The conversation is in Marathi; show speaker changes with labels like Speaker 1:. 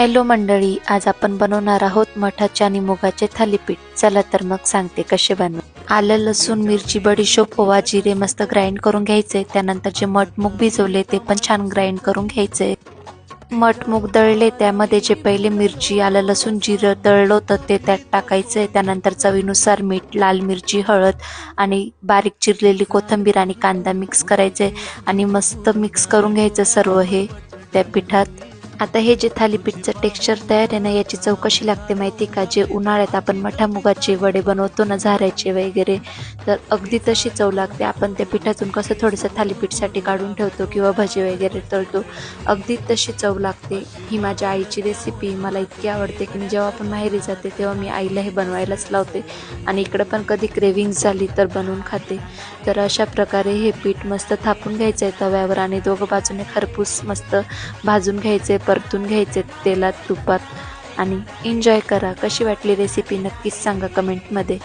Speaker 1: हॅलो मंडळी, आज आपण बनवणार आहोत मठाचे आणि मुगाचे थालीपीठ। चला तर मग सांगते कसे बनवू। आलं, लसूण, मिरची, बडीशोप, ओवा, जिरे मस्त ग्राइंड करून घ्यायचे। त्यानंतर जे मठ मूग भिजवले ते पण छान ग्राइंड करून घ्यायचे। मठ मूग दळले, त्यामध्ये जे पहिले मिरची, आलं, लसूण, जिरं दळलं होतं ते त्यात टाकायचे। त्यानंतर चवीनुसार मीठ, लाल मिरची, हळद आणि बारीक चिरलेली कोथिंबीर आणि कांदा मिक्स करायचे आणि मस्त मिक्स करून घ्यायचं सर्व हे त्या पिठात। आता हे जे थालीपीठचं टेक्स्चर तयार आहे ना, याची चव कशी लागते माहिती का? जे उन्हाळ्यात आपण मठा मुगाचे वडे बनवतो ना, झाऱ्याचे वगैरे, तर अगदी तशी चव लागते। आपण त्या पिठातून कसं थोडंसं थालीपीठसाठी काढून ठेवतो किंवा भजी वगैरे तळतो, अगदी तशी चव लागते। ही माझ्या आईची रेसिपी मला इतकी आवडते की मी जेव्हा पण माहेरी जाते तेव्हा मी आईला हे बनवायलाच लावते आणि इकडं पण कधी क्रेविंग्स झाली तर बनवून खाते। तर अशा प्रकारे हे पीठ मस्त थापून घ्यायचं आहे तव्यावर आणि दोघं बाजूने खरपूस मस्त भाजून घ्यायचे, परतून घ्यायचे तेलात तुपात आणि एन्जॉय करा। कशी वाटली रेसिपी नक्कीच सांगा कमेंटमध्ये।